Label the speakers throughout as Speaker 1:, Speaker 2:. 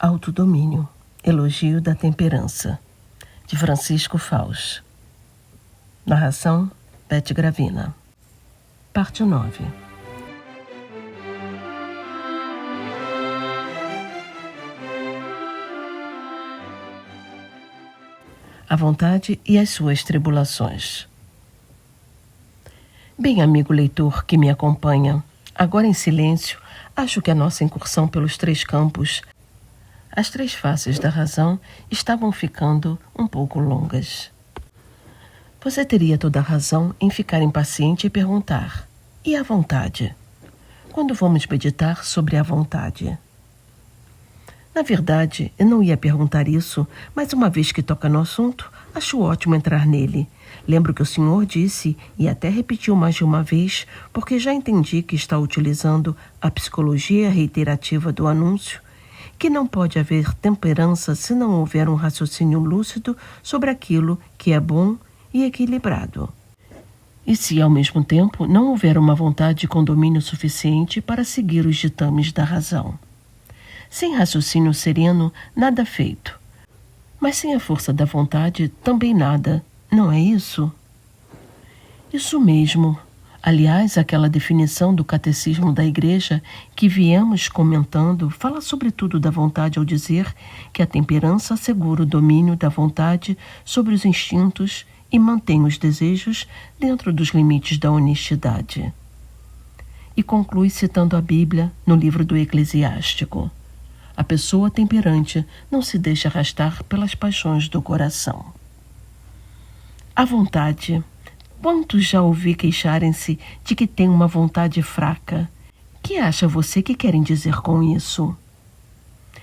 Speaker 1: Autodomínio, Elogio da Temperança, de Francisco Faus. Narração, Beth Gravina. Parte 9. A vontade e as suas tribulações. Bem, amigo leitor que me acompanha, agora em silêncio, acho que a nossa incursão pelos 3 campos, as 3 faces da razão, estavam ficando um pouco longas. Você teria toda a razão em ficar impaciente e perguntar: e a vontade? Quando vamos meditar sobre a vontade? Na verdade, eu não ia perguntar isso, mas uma vez que toca no assunto, acho ótimo entrar nele. Lembro que o senhor disse, e até repetiu mais de uma vez, porque já entendi que está utilizando a psicologia reiterativa do anúncio, que não pode haver temperança se não houver um raciocínio lúcido sobre aquilo que é bom e equilibrado. E se, ao mesmo tempo, não houver uma vontade com domínio suficiente para seguir os ditames da razão. Sem raciocínio sereno, nada feito. Mas sem a força da vontade, também nada, não é isso? Isso mesmo. Aliás, aquela definição do catecismo da Igreja que viemos comentando fala sobretudo da vontade ao dizer que a temperança assegura o domínio da vontade sobre os instintos e mantém os desejos dentro dos limites da honestidade. E conclui citando a Bíblia no livro do Eclesiástico: a pessoa temperante não se deixa arrastar pelas paixões do coração. A vontade. Quantos já ouvi queixarem-se de que tem uma vontade fraca? Que acha você que querem dizer com isso?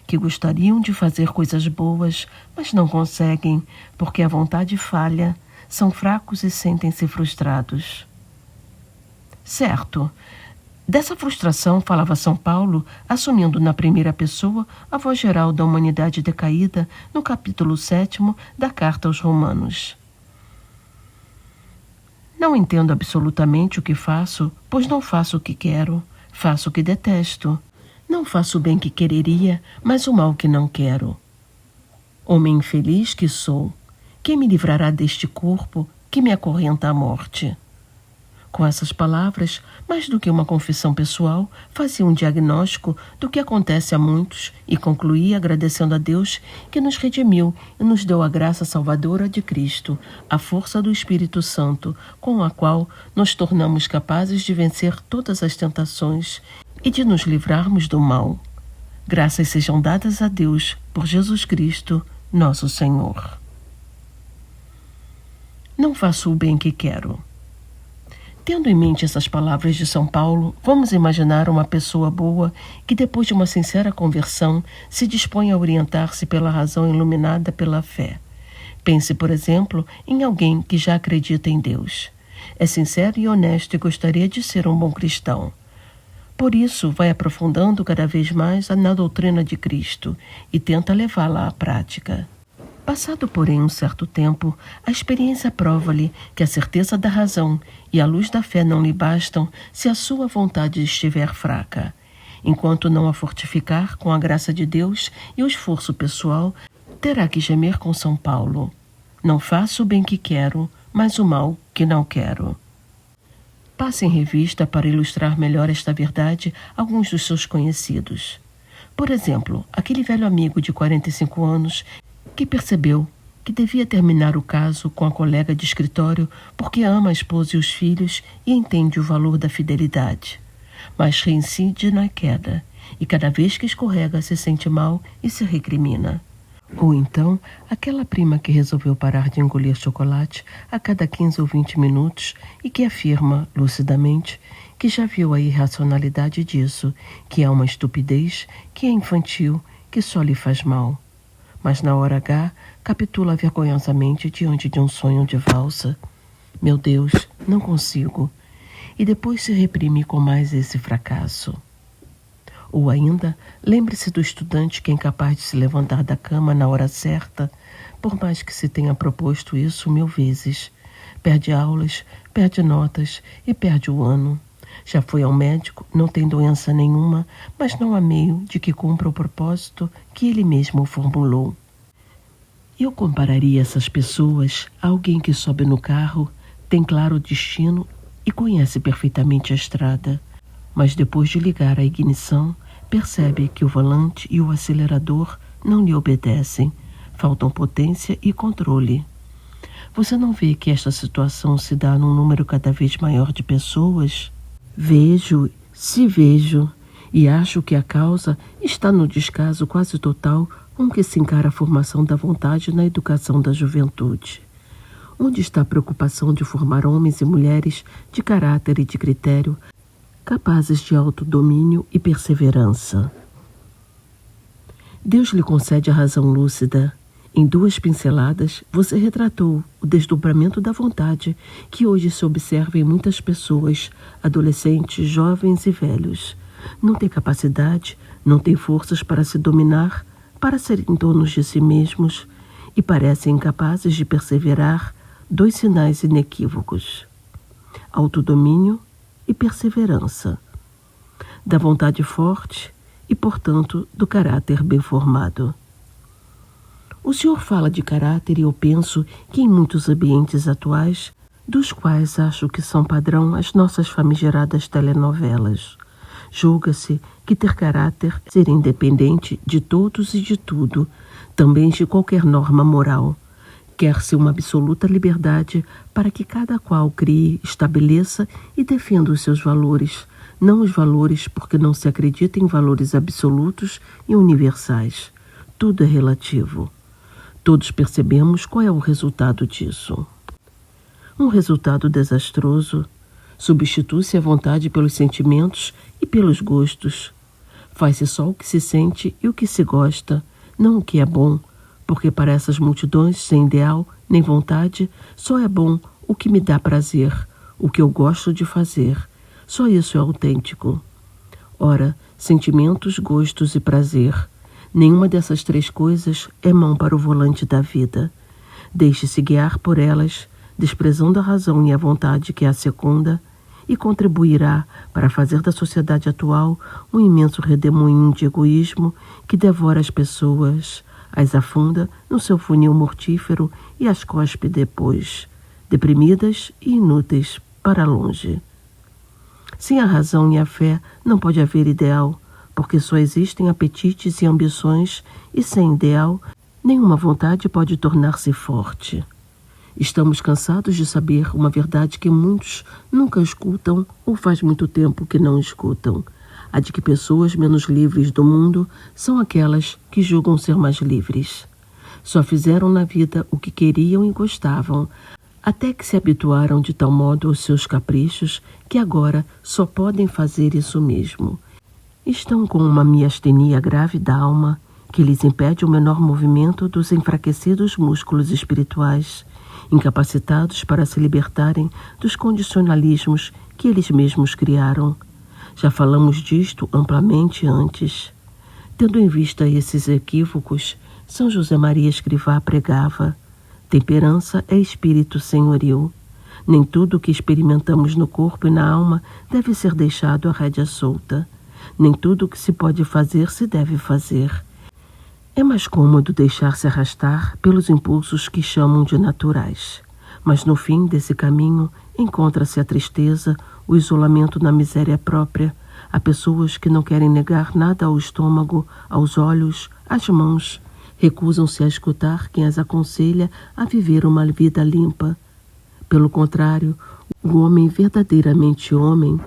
Speaker 1: Que gostariam de fazer coisas boas, mas não conseguem, porque a vontade falha, são fracos e sentem-se frustrados. Certo. Dessa frustração falava São Paulo, assumindo na primeira pessoa a voz geral da humanidade decaída no capítulo 7 da Carta aos Romanos. Não entendo absolutamente o que faço, pois não faço o que quero, faço o que detesto. Não faço o bem que quereria, mas o mal que não quero. Homem infeliz que sou, quem me livrará deste corpo que me acorrenta à morte? Com essas palavras, mais do que uma confissão pessoal, fazia um diagnóstico do que acontece a muitos e concluía agradecendo a Deus que nos redimiu e nos deu a graça salvadora de Cristo, a força do Espírito Santo, com a qual nos tornamos capazes de vencer todas as tentações e de nos livrarmos do mal. Graças sejam dadas a Deus por Jesus Cristo, nosso Senhor. Não faço o bem que quero. Tendo em mente essas palavras de São Paulo, vamos imaginar uma pessoa boa que, depois de uma sincera conversão, se dispõe a orientar-se pela razão iluminada pela fé. Pense, por exemplo, em alguém que já acredita em Deus. É sincero e honesto e gostaria de ser um bom cristão. Por isso, vai aprofundando cada vez mais na doutrina de Cristo e tenta levá-la à prática. Passado, porém, um certo tempo, a experiência prova-lhe que a certeza da razão e a luz da fé não lhe bastam se a sua vontade estiver fraca. Enquanto não a fortificar com a graça de Deus e o esforço pessoal, terá que gemer com São Paulo: não faço o bem que quero, mas o mal que não quero. Passe em revista, para ilustrar melhor esta verdade, alguns dos seus conhecidos. Por exemplo, aquele velho amigo de 45 anos que percebeu que devia terminar o caso com a colega de escritório porque ama a esposa e os filhos e entende o valor da fidelidade. Mas reincide na queda e cada vez que escorrega se sente mal e se recrimina. Ou então, aquela prima que resolveu parar de engolir chocolate a cada 15 ou 20 minutos e que afirma, lucidamente, que já viu a irracionalidade disso, que é uma estupidez, que é infantil, que só lhe faz mal. Mas na hora H, capitula vergonhosamente diante de um sonho de valsa. Meu Deus, não consigo. E depois se reprime com mais esse fracasso. Ou ainda, lembre-se do estudante que é incapaz de se levantar da cama na hora certa, por mais que se tenha proposto isso 1000 vezes. Perde aulas, perde notas e perde o ano. Já foi ao médico, não tem doença nenhuma, mas não há meio de que cumpra o propósito que ele mesmo formulou. Eu compararia essas pessoas a alguém que sobe no carro, tem claro o destino e conhece perfeitamente a estrada, mas depois de ligar a ignição, percebe que o volante e o acelerador não lhe obedecem, faltam potência e controle. Você não vê que esta situação se dá num número cada vez maior de pessoas? Vejo, e acho que a causa está no descaso quase total com que se encara a formação da vontade na educação da juventude. Onde está a preocupação de formar homens e mulheres de caráter e de critério, capazes de autodomínio e perseverança? Deus lhe concede a razão lúcida. Em 2 pinceladas, você retratou o desdobramento da vontade que hoje se observa em muitas pessoas, adolescentes, jovens e velhos. Não tem capacidade, não tem forças para se dominar, para serem donos de si mesmos e parecem incapazes de perseverar. 2 sinais inequívocos: autodomínio e perseverança, da vontade forte e, portanto, do caráter bem formado. O senhor fala de caráter e eu penso que em muitos ambientes atuais, dos quais acho que são padrão as nossas famigeradas telenovelas, julga-se que ter caráter é ser independente de todos e de tudo, também de qualquer norma moral. Quer-se uma absoluta liberdade para que cada qual crie, estabeleça e defenda os seus valores, não os valores porque não se acredita em valores absolutos e universais. Tudo é relativo. Todos percebemos qual é o resultado disso. Um resultado desastroso. Substitui-se a vontade pelos sentimentos e pelos gostos. Faz-se só o que se sente e o que se gosta, não o que é bom, porque para essas multidões sem ideal nem vontade, só é bom o que me dá prazer, o que eu gosto de fazer. Só isso é autêntico. Ora, sentimentos, gostos e prazer. Nenhuma dessas 3 coisas é mão para o volante da vida. Deixe-se guiar por elas, desprezando a razão e a vontade que a secunda, e contribuirá para fazer da sociedade atual um imenso redemoinho de egoísmo que devora as pessoas, as afunda no seu funil mortífero e as cospe depois, deprimidas e inúteis para longe. Sem a razão e a fé não pode haver ideal, porque só existem apetites e ambições, e sem ideal, nenhuma vontade pode tornar-se forte. Estamos cansados de saber uma verdade que muitos nunca escutam ou faz muito tempo que não escutam, a de que pessoas menos livres do mundo são aquelas que julgam ser mais livres. Só fizeram na vida o que queriam e gostavam, até que se habituaram de tal modo aos seus caprichos que agora só podem fazer isso mesmo. Estão com uma miastenia grave da alma que lhes impede o menor movimento dos enfraquecidos músculos espirituais, incapacitados para se libertarem dos condicionalismos que eles mesmos criaram. Já falamos disto amplamente antes. Tendo em vista esses equívocos, São José Maria Escrivá pregava: temperança é espírito senhoril. Nem tudo o que experimentamos no corpo e na alma deve ser deixado à rédea solta. Nem tudo o que se pode fazer se deve fazer. É mais cômodo deixar-se arrastar pelos impulsos que chamam de naturais. Mas no fim desse caminho encontra-se a tristeza, o isolamento na miséria própria. Há pessoas que não querem negar nada ao estômago, aos olhos, às mãos. Recusam-se a escutar quem as aconselha a viver uma vida limpa. Pelo contrário, o homem verdadeiramente homem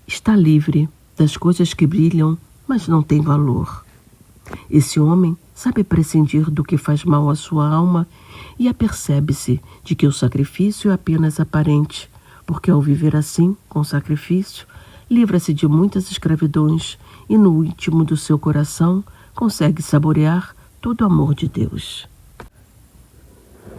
Speaker 1: está livre das coisas que brilham, mas não tem valor. Esse homem sabe prescindir do que faz mal à sua alma e apercebe-se de que o sacrifício é apenas aparente, porque ao viver assim, com sacrifício, livra-se de muitas escravidões e no íntimo do seu coração consegue saborear todo o amor de Deus.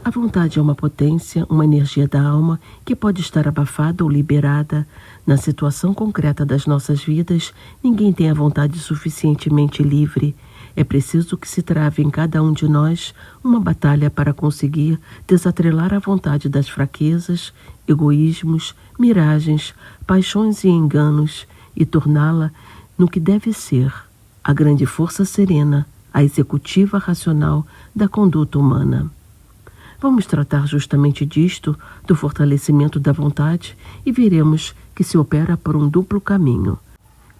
Speaker 1: A vontade é uma potência, uma energia da alma que pode estar abafada ou liberada. Na situação concreta das nossas vidas, ninguém tem a vontade suficientemente livre. É preciso que se trave em cada um de nós uma batalha para conseguir desatrelar a vontade das fraquezas, egoísmos, miragens, paixões e enganos e torná-la no que deve ser, a grande força serena, a executiva racional da conduta humana. Vamos tratar justamente disto, do fortalecimento da vontade, e veremos que se opera por um duplo caminho.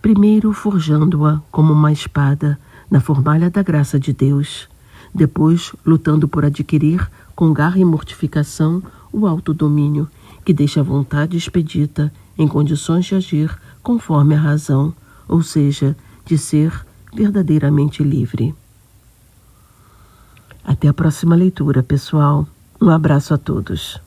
Speaker 1: Primeiro, forjando-a como uma espada na fornalha da graça de Deus. Depois, lutando por adquirir, com garra e mortificação, o autodomínio, que deixa a vontade expedita em condições de agir conforme a razão, ou seja, de ser verdadeiramente livre. Até a próxima leitura, pessoal. Um abraço a todos.